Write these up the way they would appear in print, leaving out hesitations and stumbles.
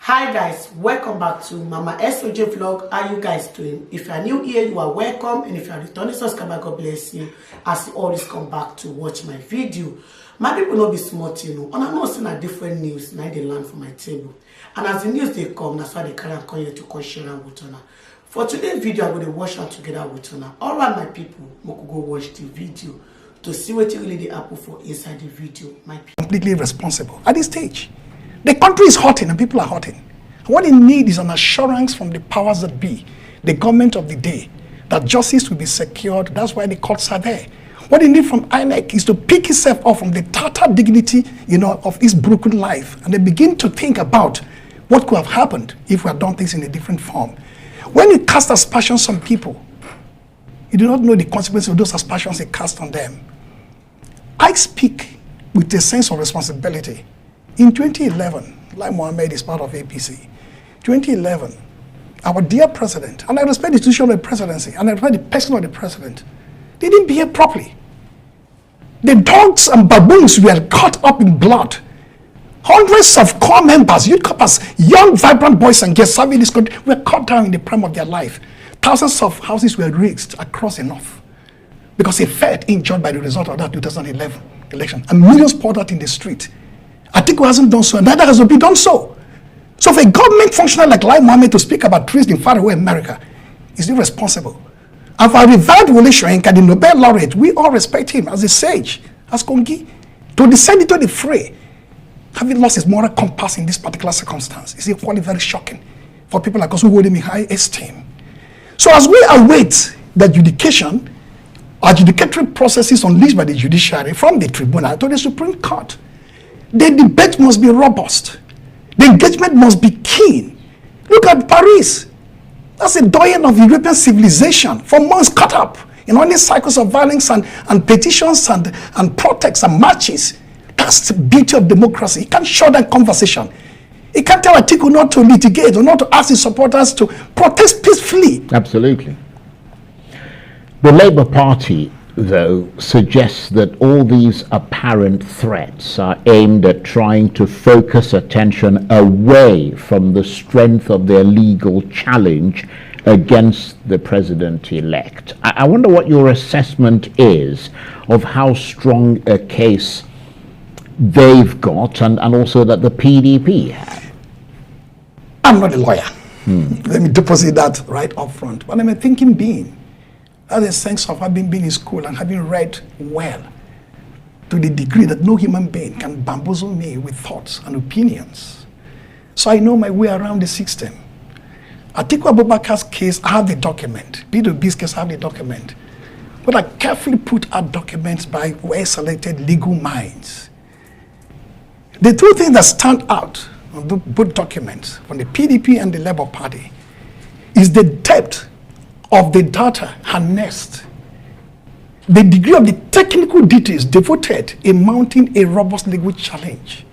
Hi guys, welcome back to Mama SOJ vlog. How you guys doing? If you are new here, you are welcome, and if you are returning subscriber, God bless you as you always come back to watch my video. My people not be smart, you know, and I'm not seeing a different news now they land from my table. And as the news they come, that's why they carry and come here to come share and with honor. For today's video, I'm going to watch them together with honor. All right, my people, we could go watch the video to see what really the apple for inside the video. My people completely responsible at this stage. The country is hurting and people are hurting. What they need is an assurance from the powers that be, the government of the day, that justice will be secured. That's why the courts are there. What they need from Inec is to pick itself up from the tattered dignity, of its broken life, and they begin to think about what could have happened if we had done things in a different form. When you cast aspersions on people, you do not know the consequences of those aspersions they cast on them. I speak with a sense of responsibility. In 2011, Lai Mohammed is part of APC. 2011, our dear president, and I respect the institution of the presidency, and I respect the person of the president, they didn't behave properly. The dogs and baboons were caught up in blood. Hundreds of core members, youth corpers, young, vibrant boys and girls serving this country were cut down in the prime of their life. Thousands of houses were razed across the north because they felt injured by the result of that 2011 election. And millions poured out in the street. Atiku hasn't done so, and neither has Obi done so. So for a government functionary like Lai Mohammed to speak about treason far away America is irresponsible. And for a revered Wole, the Nobel laureate, we all respect him as a sage, as Kongi, to descend into the fray, having lost his moral compass in this particular circumstance, is equally very shocking for people like us who hold him in high esteem. So as we await the adjudicatory processes unleashed by the judiciary from the Tribunal to the Supreme Court, the debate must be robust. The engagement must be keen. Look at Paris. That's a doyen of European civilization. For months caught up in only cycles of violence and petitions and protests and marches. That's the beauty of democracy. You can't shut down conversation. You can't tell Atiku not to litigate or not to ask his supporters to protest peacefully. Absolutely. The Labour Party, though, suggests that all these apparent threats are aimed at trying to focus attention away from the strength of their legal challenge against the president-elect. I wonder what your assessment is of how strong a case they've got and also that the PDP have. I'm not a lawyer. Let me deposit that right up front. But I'm a thinking being. That's a sense of having been in school and having read well to the degree that no human being can bamboozle me with thoughts and opinions. So I know my way around the system. Atiku Abubakar's case, I have the document. Bvas case, I have the document. But I carefully put out documents by well-selected legal minds. The two things that stand out on both documents from the PDP and the Labour Party is the depth of the data harnessed, the degree of the technical details devoted in mounting a robust legal challenge,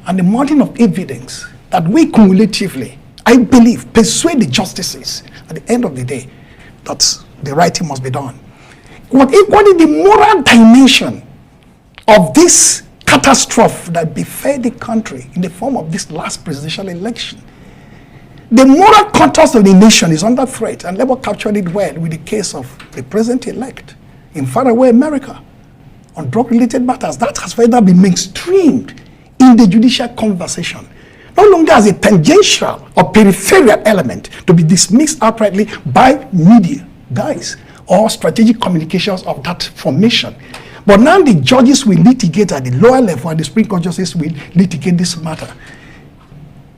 and the mounting of evidence that we cumulatively, I believe, persuade the justices at the end of the day that the right thing must be done. What is the moral dimension of this catastrophe that befell the country in the form of this last presidential election? The moral contours of the nation is under threat, and Labour captured it well with the case of the president-elect in faraway America on drug-related matters. That has further been mainstreamed in the judicial conversation, no longer as a tangential or peripheral element to be dismissed outrightly by media guys or strategic communications of that formation. But now the judges will litigate at the lower level, and the Supreme Court justices will litigate this matter.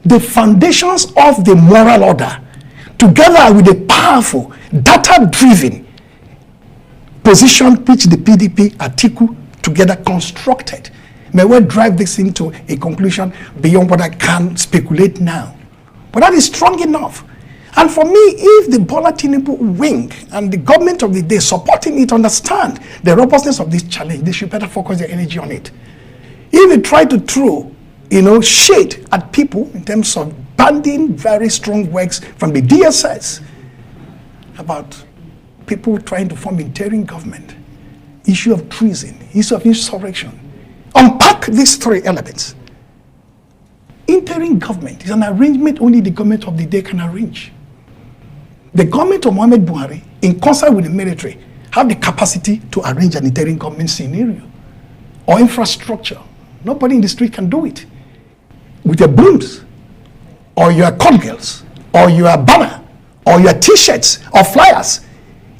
The foundations of the moral order, together with the powerful, data-driven position which the PDP, Atiku, together constructed, may well drive this into a conclusion beyond what I can speculate now. But that is strong enough. And for me, if the Bola Tinubu wing and the government of the day supporting it understand the robustness of this challenge, they should better focus their energy on it. If they try to throw shade at people in terms of banning very strong works from the DSS about people trying to form interim government, issue of treason, issue of insurrection, unpack these three elements. Interim government is an arrangement only the government of the day can arrange. The government of Muhammad Buhari, in concert with the military, have the capacity to arrange an interim government scenario or infrastructure. Nobody in the street can do it. With your brooms, or your call girls, or your banner, or your t-shirts, or flyers,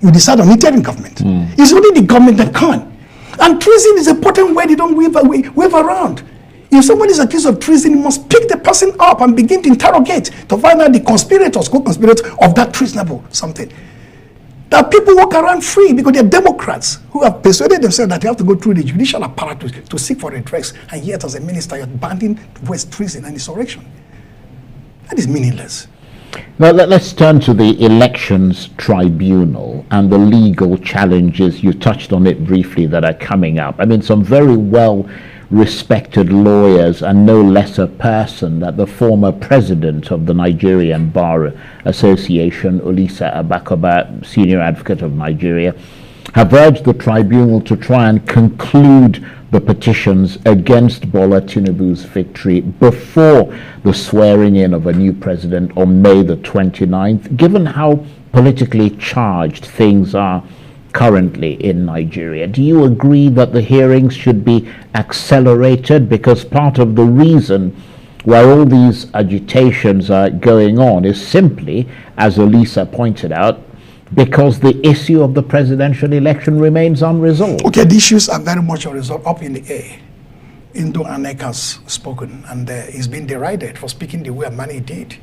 you decide on interim government. It's only the government that can. And treason is a potent word they don't wave around. If someone is accused of treason, you must pick the person up and begin to interrogate to find out the conspirators, co-conspirators of that treasonable something. That people walk around free because they're Democrats who have persuaded themselves that they have to go through the judicial apparatus to seek for redress, and yet as a minister you're banding West treason and insurrection. That is meaningless. Now let's turn to the Elections Tribunal and the legal challenges. You touched on it briefly that are coming up. I mean, some very well respected lawyers, and no lesser person than the former president of the Nigerian Bar Association, Olisa Abakoba, senior advocate of Nigeria, have urged the tribunal to try and conclude the petitions against Bola Tinubu's victory before the swearing in of a new president on May the 29th, given how politically charged things are currently in Nigeria. Do you agree that the hearings should be accelerated? Because part of the reason why all these agitations are going on is simply, as Olisa pointed out, because the issue of the presidential election remains unresolved. Okay, the issues are very much unresolved, up in the air. Inec has spoken, and he's been derided for speaking the way a man he did.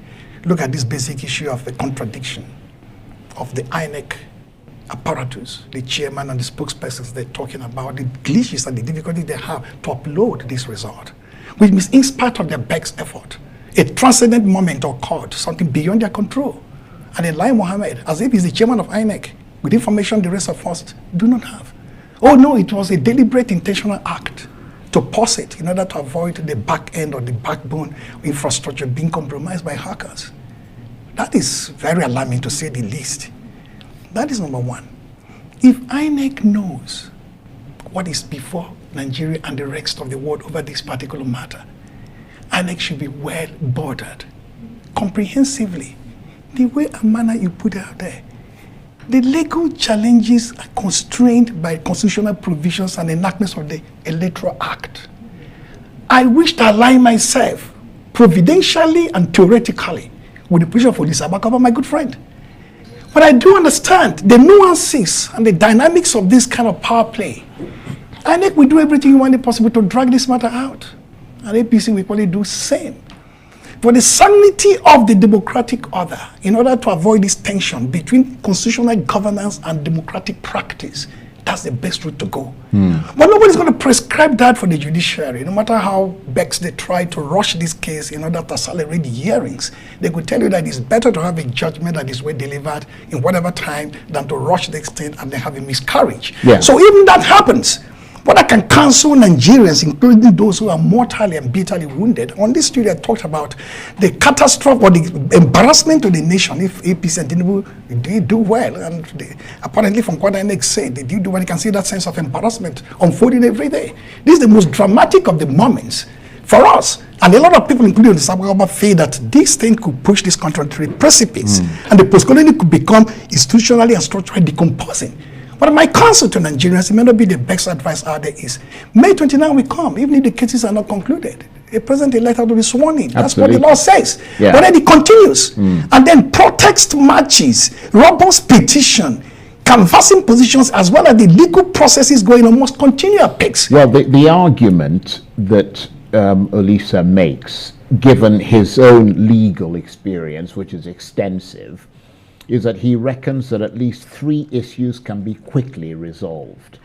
Look at this basic issue of the contradiction of the Inec apparatus, the chairman and the spokespersons. They're talking about the glitches and the difficulty they have to upload this result, which means in spite of their best effort, a transcendent moment occurred, something beyond their control. And then Lai Mohammed, as if he's the chairman of Inec, with information the rest of us do not have. Oh no, it was a deliberate, intentional act to pause it in order to avoid the back end or the backbone infrastructure being compromised by hackers. That is very alarming, to say the least. That is number one. If INEC knows what is before Nigeria and the rest of the world over this particular matter, INEC should be well bordered, comprehensively, the way and manner you put it out there. The legal challenges are constrained by constitutional provisions and enactments of the Electoral Act. I wish to align myself providentially and theoretically with the position for this Abakaba, my good friend. But I do understand the nuances and the dynamics of this kind of power play. INEC will do everything humanly possible to drag this matter out. And APC will probably do the same. For the sanity of the democratic order, in order to avoid this tension between constitutional governance and democratic practice, that's the best route to go. But nobody's going to prescribe that for the judiciary. No matter how vexed they try to rush this case in order to accelerate the hearings, they could tell you that it's better to have a judgment that is well delivered in whatever time than to rush the extent and then have a miscarriage. Yeah. So even that happens, what I can counsel Nigerians, including those who are mortally and bitterly wounded, on this studio I talked about the catastrophe or the embarrassment to the nation if APC and Tinubu did do well. And apparently from what INEC said, they did do well. You can see that sense of embarrassment unfolding every day. This is the most dramatic of the moments for us. And a lot of people, including the Sabagaba, feel that this thing could push this country to the precipice. And the post-colonial could become institutionally and structurally decomposing. But my counsel to Nigerians, it may not be the best advice out there, is May 29 will come, even if the cases are not concluded. A president-elect will be sworn in. That's what the law says. Yeah. But then it continues. And then protest marches, robust petition, canvassing positions, as well as the legal processes going on must continue at pace. Well, the argument that Olisa makes, given his own legal experience, which is extensive, is that he reckons that at least 3 issues can be quickly resolved.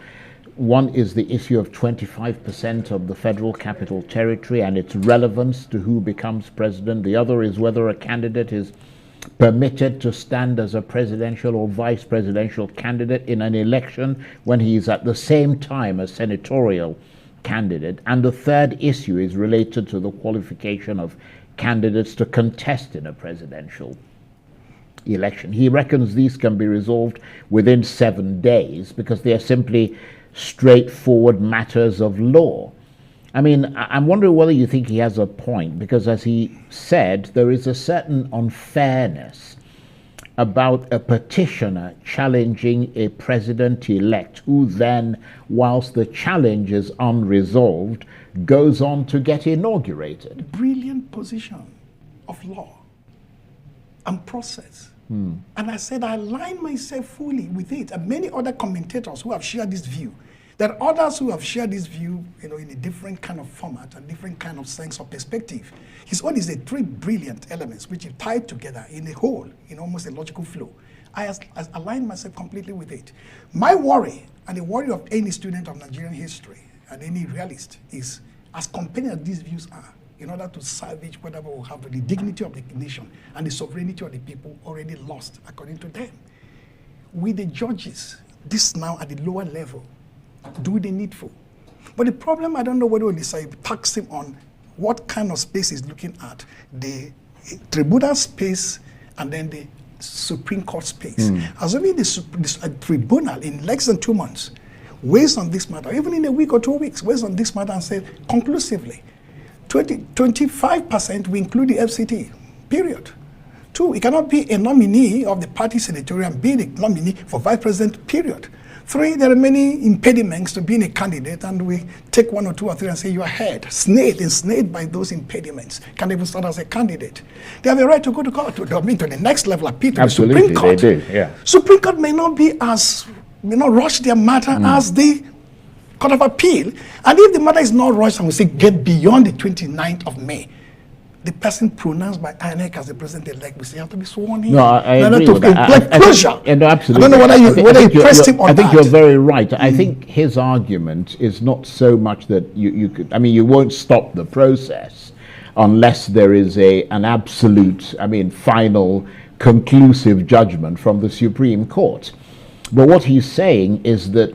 One is the issue of 25% of the Federal Capital Territory and its relevance to who becomes president. The other is whether a candidate is permitted to stand as a presidential or vice presidential candidate in an election when he is at the same time a senatorial candidate. And the third issue is related to the qualification of candidates to contest in a presidential election. He reckons these can be resolved within 7 days because they are simply straightforward matters of law. I mean, I'm wondering whether you think he has a point, because as he said, there is a certain unfairness about a petitioner challenging a president-elect who then, whilst the challenge is unresolved, goes on to get inaugurated. Brilliant position of law and process. And I said I align myself fully with it, and many other commentators who have shared this view. There are others who have shared this view, in a different kind of format and different kind of sense of perspective. His own is the three brilliant elements which are tied together in a whole, in almost a logical flow. I align myself completely with it. My worry, and the worry of any student of Nigerian history and any realist, is as compelling as these views are, in order to salvage whatever will have the dignity of the nation and the sovereignty of the people already lost, according to them. With the judges, this now at the lower level, do the needful. But the problem, I don't know whether we'll decide, tax him on what kind of space he's looking at, the tribunal space and then the Supreme Court space. Assuming the tribunal in less than 2 months weighs on this matter, even in a week or 2 weeks, weighs on this matter and says conclusively, 25% we include the FCT, period. 2, it cannot be a nominee of the party senatorial and be the nominee for vice president, period. 3, there are many impediments to being a candidate, and we take 1 or 2 or 3 and say you are ahead, ensnared by those impediments, can't even start as a candidate. They have a right to go to court, to the next level, appeal to the Supreme Court. They do, yeah. Supreme Court may not rush their matter as the Court of Appeal, and if the matter is not rushed and we say get beyond the 29th of May, the person pronounced by Inec as the president-elect, we say have to be sworn in. No, I agree with that. Closure. No, absolutely. I don't know whether you pressed him on that. I think you're very right. I think his argument is not so much that you could, I mean, you won't stop the process unless there is an absolute, final, conclusive judgment from the Supreme Court. But what he's saying is that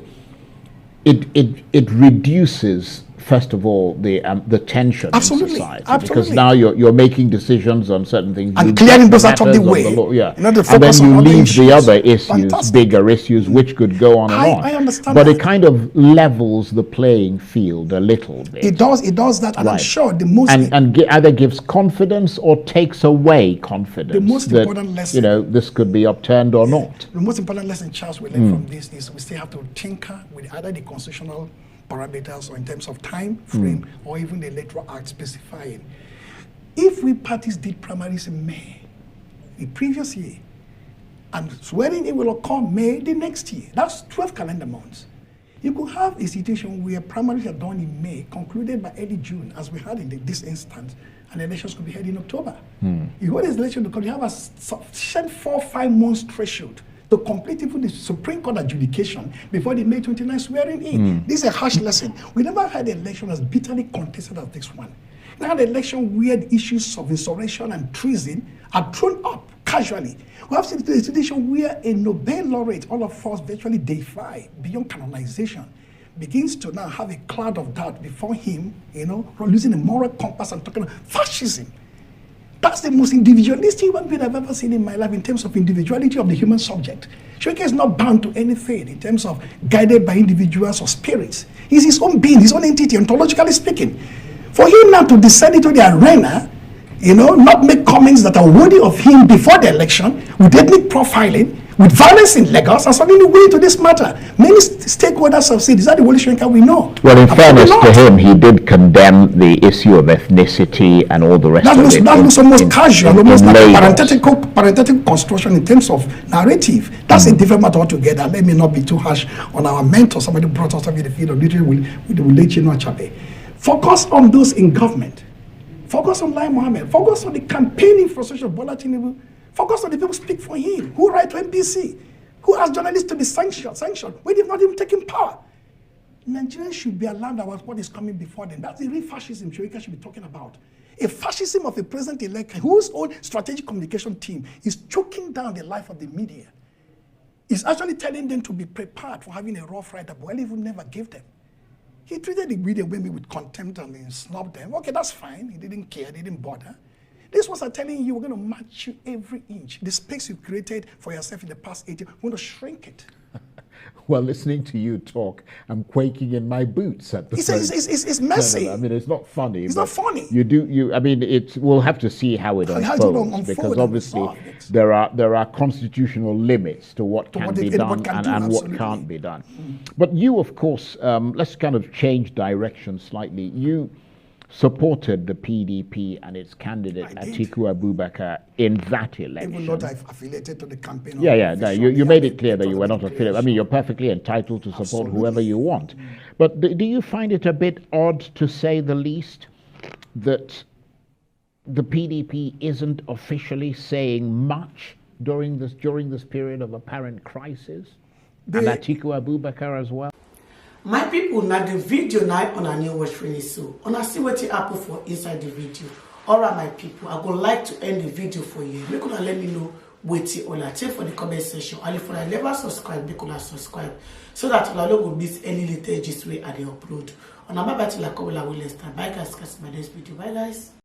it reduces, first of all, the tension in society. Absolutely. Because now you're making decisions on certain things. And clearing those out of the way. And then you leave the other issues, bigger issues, which could go on and on. I understand but that. It kind of levels the playing field a little bit. It does that, and I'm sure the most... And either gives confidence or takes away confidence. The most important lesson... this could be upturned or not. The most important lesson, Charles, we learn from this is we still have to tinker with either the constitutional parameters or in terms of time frame or even the electoral act specifying. If we parties did primaries in May, the previous year, and swearing it will occur May the next year, that's 12 calendar months. You could have a situation where primaries are done in May, concluded by early June, as we had in this instance, and elections could be held in October. If what is election, you have a sufficient 4 or 5 months threshold to complete even the Supreme Court adjudication before the May 29 swearing in. This is a harsh lesson. We never had an election as bitterly contested as this one. Now the election where the issues of insurrection and treason are thrown up casually. We have seen a situation where a Nobel laureate, all of us virtually deify beyond canonization, begins to now have a cloud of doubt before him, losing a moral compass and talking about fascism. That's the most individualistic human being I've ever seen in my life in terms of individuality of the human subject. Shoeke is not bound to anything in terms of guided by individuals or spirits. He's his own being, his own entity, ontologically speaking. For him now to descend into the arena, not make comments that are worthy of him before the election, with ethnic profiling, with violence in Lagos, and suddenly willing to this matter. Many stakeholders have said, is that the Wole Soyinka we know? Well, in fairness to him, he did condemn the issue of ethnicity and all the rest of it. That looks almost casual, almost like a parenthetical construction in terms of narrative. That's a different matter altogether. Let me not be too harsh on our mentor. Somebody brought us up in the field of literature, we'll let you know, Chape. Focus on those in government. Focus on Lai Mohammed. Focus on the campaign infrastructure of Bola Tinubu. Focus on the people who speak for him, who write to NBC, who ask journalists to be sanctioned when they've not even taken power. Nigerians should be alarmed about what is coming before them. That's the real fascism Soyinka should be talking about. A fascism of a president-elect whose own strategic communication team is choking down the life of the media. It's actually telling them to be prepared for having a rough ride that Buhari even never gave them. He treated the media women with contempt and he snubbed them. Okay, that's fine. He didn't care, he didn't bother. These ones are telling you, we're going to match you every inch. The space you created for yourself in the past 8 years, we're going to shrink it. Well, listening to you talk, I'm quaking in my boots at the moment. It's messy. No, I mean, it's not funny. It's not funny. I mean, we'll have to see how it unfolds, because obviously there are constitutional limits to what can be done and what can't be done. But you, of course, let's kind of change direction slightly. You supported the PDP and its candidate Atiku Abubakar in that election. Even not affiliated to the campaign. You made it clear that you were not affiliated. I mean, you're perfectly entitled to support whoever you want. But do you find it a bit odd, to say the least, that the PDP isn't officially saying much during this period of apparent crisis? And Atiku Abubakar as well? My people, now the video now on a new watch finish, so on a see what it happen for inside the video. Alright, my people, I would like to end the video for you. Make una let me know what you all take for the comment section. And if you never subscribe, make una subscribe so that you don't miss any little gist way I upload. On a bye bye till I come will next time. Bye guys, catch my next video. Bye guys.